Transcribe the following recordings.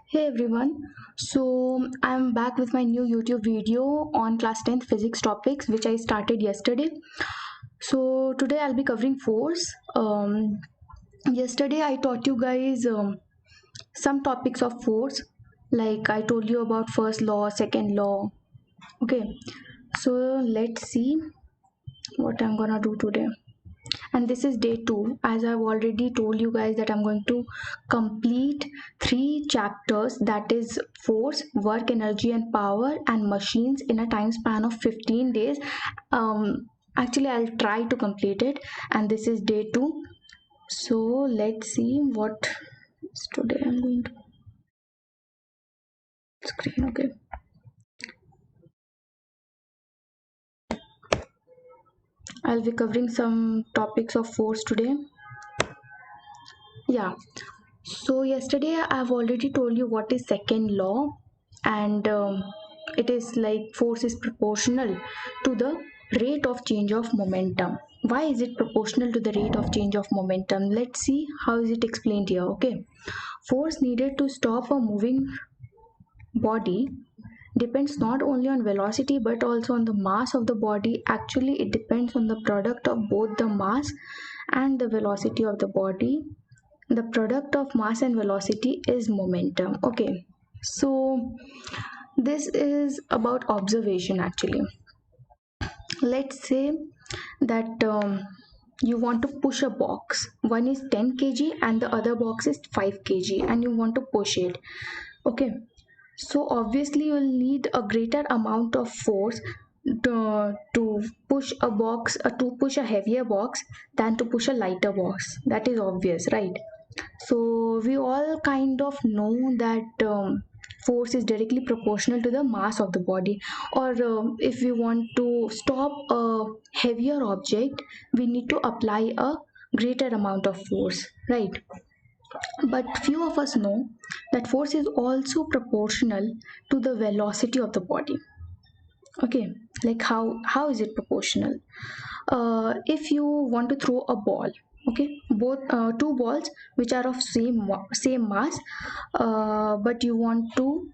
Hey everyone, so I'm back with my new YouTube video on class 10th physics topics which I started yesterday. So today I'll be covering force. Yesterday I taught you guys some topics of force, like I told you about first law, second law. Okay, so let's see what I'm gonna do today. And this is day 2. As I've already told you guys that I'm going to complete 3 chapters, that is force, work, energy and power and machines, in a time span of 15 days. Actually I'll try to complete it, and this is day 2. So let's see what is today. I'm going to screen. Okay, I'll be covering some topics of force today. Yeah, so yesterday I've already told you what is second law, and it is like force is proportional to the rate of change of momentum. Why is it proportional to the rate of change of momentum? Let's see how is it explained here. Okay, force needed to stop a moving body depends not only on velocity but also on the mass of the body. Actually it depends on the product of both the mass and the velocity of the body. The product of mass and velocity is momentum. Okay, so this is about observation. Actually, let's say that you want to push a box. One is 10 kg and the other box is 5 kg, and you want to push it. Okay, so obviously you'll need a greater amount of force to push a box, to push a heavier box than to push a lighter box. That is obvious, right? So we all kind of know that force is directly proportional to the mass of the body. Or if we want to stop a heavier object, we need to apply a greater amount of force, right? But few of us know that force is also proportional to the velocity of the body. Okay, like how is it proportional? If you want to throw a ball, okay, both two balls which are of same mass, but you want to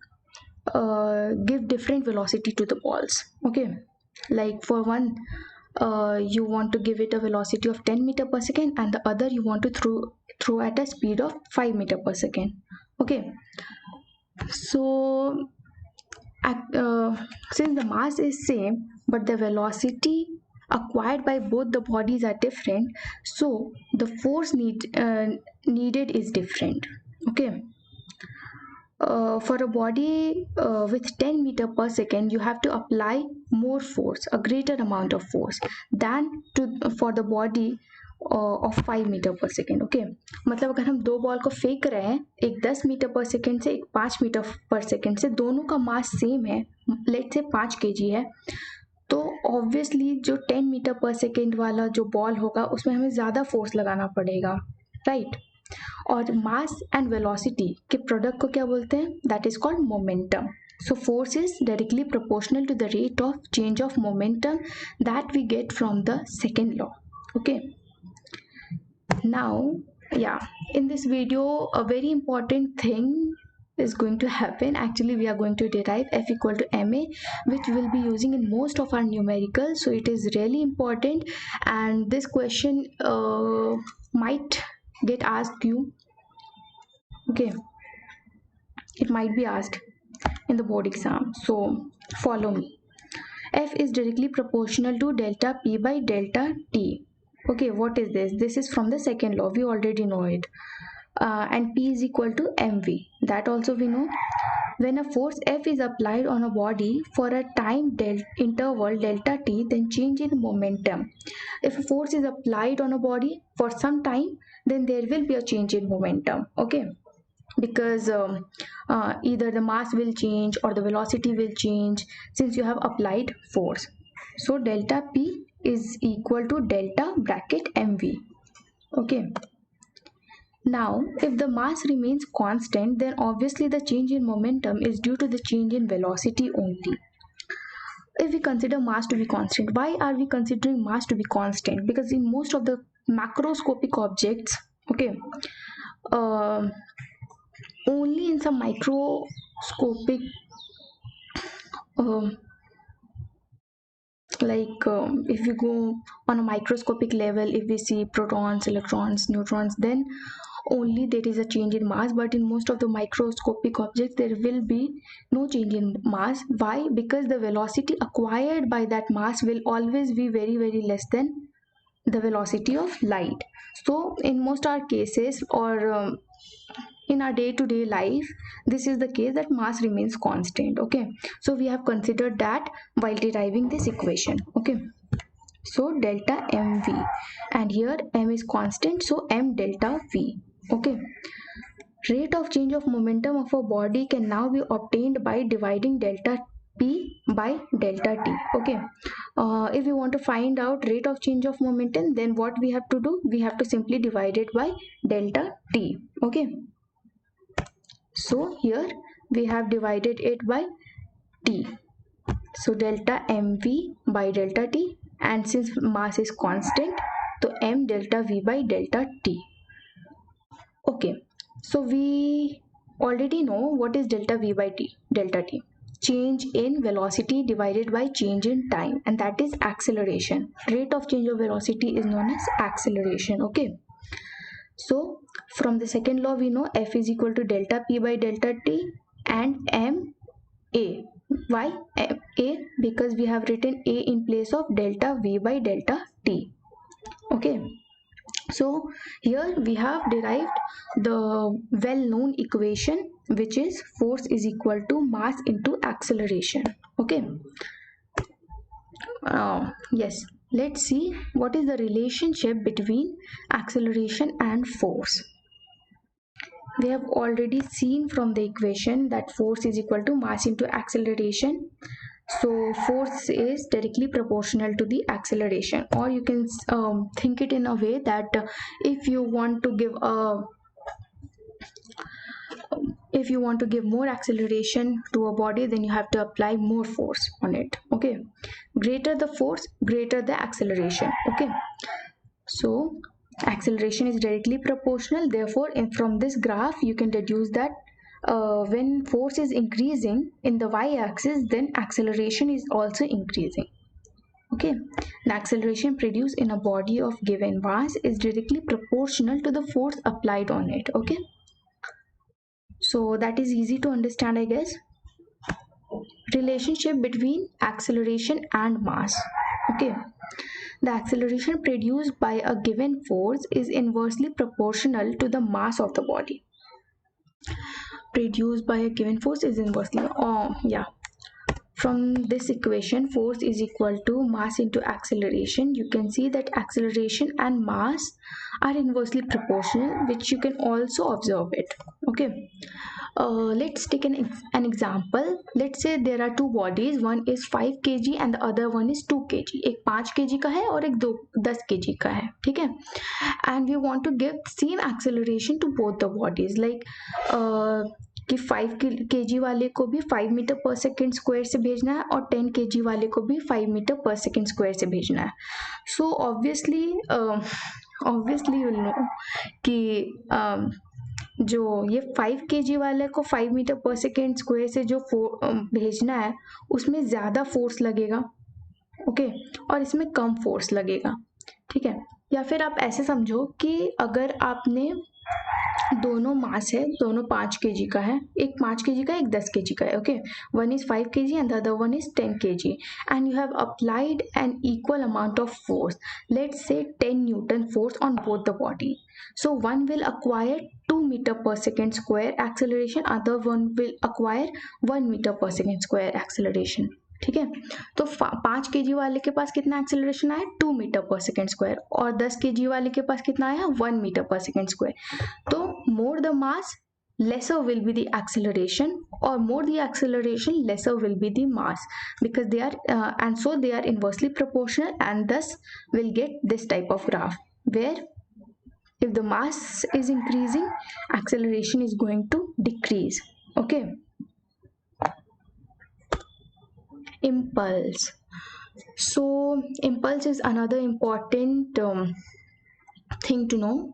give different velocity to the balls. Okay, like for one, you want to give it a velocity of 10 meter per second, and the other you want to throw at a speed of 5 meter per second. Okay, so since the mass is same but the velocity acquired by both the bodies are different, so the force needed is different. Okay, for a body with 10 meter per second, you have to apply more force, a greater amount of force than to for the body of 5 metre पर second. Okay, मतलब अगर हम दो ball को फेंक रहे हैं, एक 10 मीटर पर सेकेंड से एक 5 मीटर पर सेकेंड से, दोनों का मास सेम है, लेट से 5 kg है, तो ऑब्वियसली जो 10 मीटर पर सेकेंड वाला जो बॉल होगा उसमें हमें ज़्यादा फोर्स लगाना पड़ेगा, राइट? और मास एंड वेलोसिटी के प्रोडक्ट को क्या बोलते हैं? That is called momentum. So force is directly proportional to the rate of change of momentum that we get from the second law. Okay, now, yeah, in this video a very important thing is going to happen. Actually we are going to derive F equal to ma, which we'll be using in most of our numericals, so it is really important. And this question might get asked you. Okay, it might be asked in the board exam, so follow me. F is directly proportional to delta P by delta T. Okay, what is this? This is from the second law, we already know it. And P is equal to mv, that also we know. When a force F is applied on a body for a time interval delta t, then change in momentum. If a force is applied on a body for some time, then there will be a change in momentum. Okay, because either the mass will change or the velocity will change since you have applied force. So delta P is equal to delta bracket mv. Okay, now if the mass remains constant, then obviously the change in momentum is due to the change in velocity only. If we consider mass to be constant, why are we considering mass to be constant? Because in most of the macroscopic objects, okay, uh, only in some microscopic um, if you go on a microscopic level, if we see protons, electrons, neutrons, then only there is a change in mass. But in most of the microscopic objects there will be no change in mass. Why? Because the velocity acquired by that mass will always be very, very less than the velocity of light. So in most our cases, or in our day-to-day life, this is the case that mass remains constant. Okay, so we have considered that while deriving this equation. Okay, so delta mv, and here m is constant, so m delta v. Okay, rate of change of momentum of a body can now be obtained by dividing delta p by delta t. Okay, if you want to find out rate of change of momentum, then what we have to do, we have to simply divide it by delta t. Okay, so here we have divided it by t, so delta mv by delta t, and since mass is constant, so m delta v by delta t. Okay, so we already know what is delta v by t. Delta t, change in velocity divided by change in time, and that is acceleration. Rate of change of velocity is known as acceleration. Okay, so from the second law we know F is equal to delta p by delta t and m a. Why a? Because we have written a in place of delta v by delta t. Okay, so here we have derived the well-known equation, which is force is equal to mass into acceleration. Okay, yes, let's see what is the relationship between acceleration and force. We have already seen from the equation that force is equal to mass into acceleration. So force is directly proportional to the acceleration, or you can think it in a way that if you want to give a if you want to give more acceleration to a body, then you have to apply more force on it. Okay, greater the force, greater the acceleration. Okay, so acceleration is directly proportional. Therefore, from this graph you can deduce that when force is increasing in the y-axis, then acceleration is also increasing. Okay, the acceleration produced in a body of given mass is directly proportional to the force applied on it. Okay, so that is easy to understand, I guess. Relationship between acceleration and mass. Okay, the acceleration produced by a given force is inversely proportional to the mass of the body. Produced by a given force is inversely, from this equation, force is equal to mass into acceleration. You can see that acceleration and mass are inversely proportional, which you can also observe it. Okay, let's take an example. Let's say there are two bodies, one is 5 kg and the other one is 2 kg. एक 5 kg का है और एक 10 kg का है, ठीक है? And we want to give same acceleration to both the bodies, like कि 5 kg वाले को भी 5 मीटर पर सेकेंड स्क्वायर से भेजना है और 10 kg वाले को भी 5 मीटर पर सेकेंड स्क्वायर से भेजना है. So obviously you know कि जो ये 5 kg वाले को 5 मीटर पर सेकेंड स्क्वायर से जो भेजना है उसमें ज़्यादा फोर्स लगेगा. ओके, और इसमें कम फोर्स लगेगा. ठीक है, या फिर आप ऐसे समझो कि अगर आपने दोनों मास है, दोनों 5 kg का है, एक 5 kg का, एक 10 kg का है. Okay, one is 5 kg and the other one is 10 kg, and you have applied an equal amount of force, let's say 10 Newton force on both the body. So one will acquire 2 meter per second square acceleration, other one will acquire 1 meter per second square acceleration. ठीक है, तो 5 kg वाले के पास कितना acceleration आया, 2 metre पर second square, और 10 kg वाले के पास कितना आया, 1 मीटर पर सेकेंड स्क्वायर. तो more the mass, lesser will be the acceleration, or more the acceleration, lesser will be the mass, because they are and so they are inversely proportional, and thus will get this type of graph where if the mass is increasing, acceleration is going to decrease. Okay, impulse. So impulse is another important thing to know.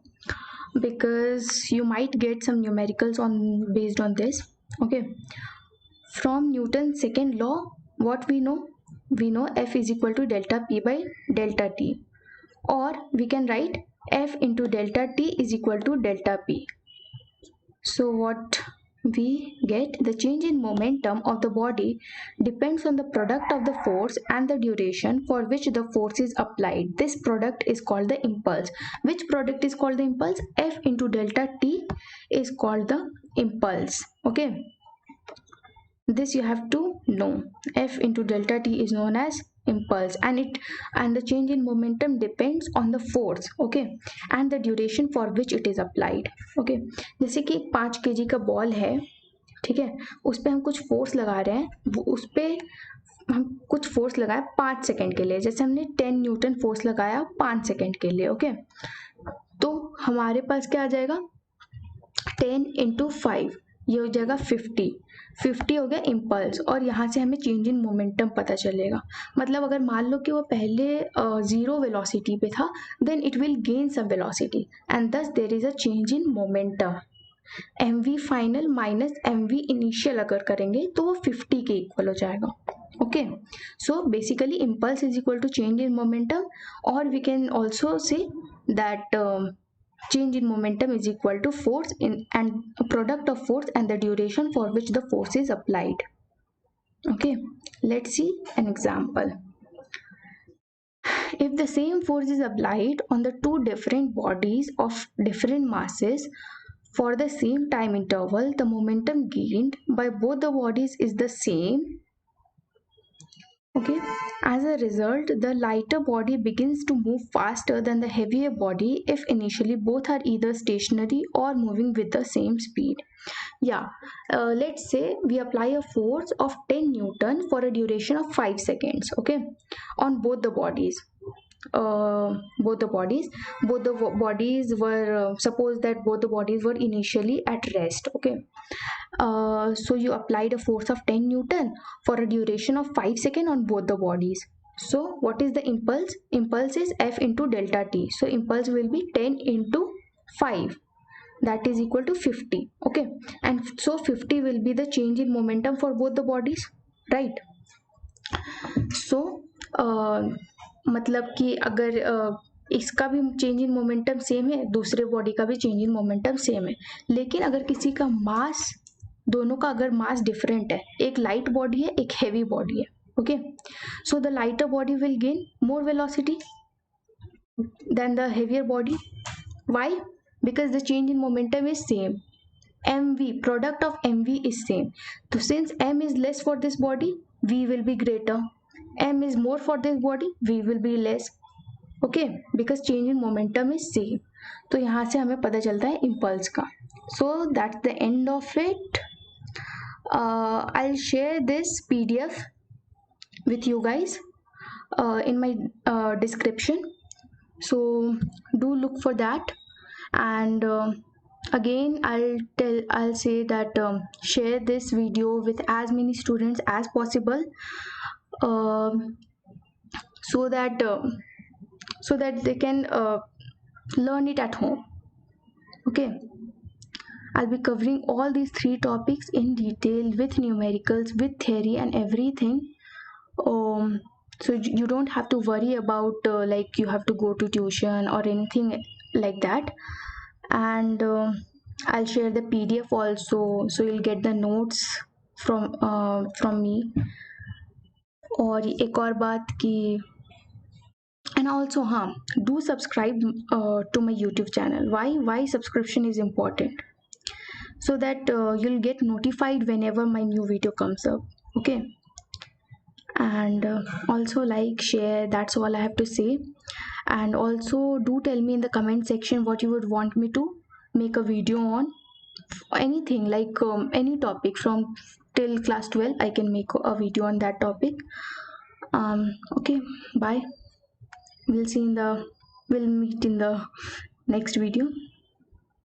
because you might get some numericals on based on this. Okay, from Newton's second law, what we know? We know F is equal to delta P by delta T, or we can write F into delta T is equal to delta P. So what we get, the change in momentum of the body depends on the product of the force and the duration for which the force is applied. This product is called the impulse. Which product is called the impulse? F into delta T is called the impulse. Okay, this you have to know. F into delta T is known as impulse, and the change in momentum depends on the force, okay, and the duration for which it is applied. Okay, जैसे कि एक 5 kg का ball है, ठीक है, उस पर हम कुछ फोर्स लगा रहे हैं, वो उस पर हम कुछ फोर्स लगाए 5 सेकेंड के लिए, जैसे हमने 10 न्यूटन फोर्स लगाया 5 सेकेंड के लिए। ओके, तो हमारे पास क्या आ जाएगा, 10 इंटू 5, ये हो जाएगा 50 हो गया इम्पल्स, और यहाँ से हमें चेंज इन मोमेंटम पता चलेगा। मतलब अगर मान लो कि वो पहले 0 वेलोसिटी पे था, then it will gain some velocity and thus there is a change in momentum. mv final minus mv initial अगर करेंगे तो वो 50 के इक्वल हो जाएगा। Okay, so basically impulse is equal to change in momentum, और we can also say that change in momentum is equal to force in and product of force and the duration for which the force is applied. Okay, let's see an example. If the same force is applied on the two different bodies of different masses for the same time interval, the momentum gained by both the bodies is the same. Okay, as a result, the lighter body begins to move faster than the heavier body if initially both are either stationary or moving with the same speed. Yeah, let's say we apply a force of 10 Newton for a duration of 5 seconds, okay, on both the bodies. Both the bodies were suppose that both the bodies were initially at rest. Okay, so you applied a force of 10 Newton for a duration of 5 seconds on both the bodies. So what is the impulse? Impulse is F into delta T. So impulse will be 10 into 5, that is equal to 50. Okay, and so 50 will be the change in momentum for both the bodies, right? So मतलब कि अगर इसका भी change in momentum same है, दूसरे body का भी change in momentum same है, लेकिन अगर किसी का मास, दोनों का अगर मास डिफरेंट है, एक लाइट बॉडी है एक हेवी बॉडी है, okay, so the lighter body will gain more velocity than the heavier body. Why? Because the change in momentum is same. mv, product of mv is same. So since m is less for this body, v will be greater. m is more for this body, v will be less. Okay, because change in momentum is same. तो यहाँ से हमें पता चलता है impulse का. So that's the end of it. I'll share this PDF with you guys in my description. So do look for that. And again I'll say that share this video with as many students as possible, so that they can learn it at home. Okay, I'll be covering all these 3 topics in detail with numericals, with theory and everything. So you don't have to worry about like you have to go to tuition or anything like that. And I'll share the PDF also, so you'll get the notes from me. और एक और बात कि, and also do subscribe to my YouTube channel. Why subscription is important? So that you'll get notified whenever my new video comes up. Okay, and also like, share, that's all I have to say. And also do tell me in the comment section what you would want me to make a video on. Anything like any topic from till class 12, I can make a video on that topic. Okay, bye. We'll meet in the next video.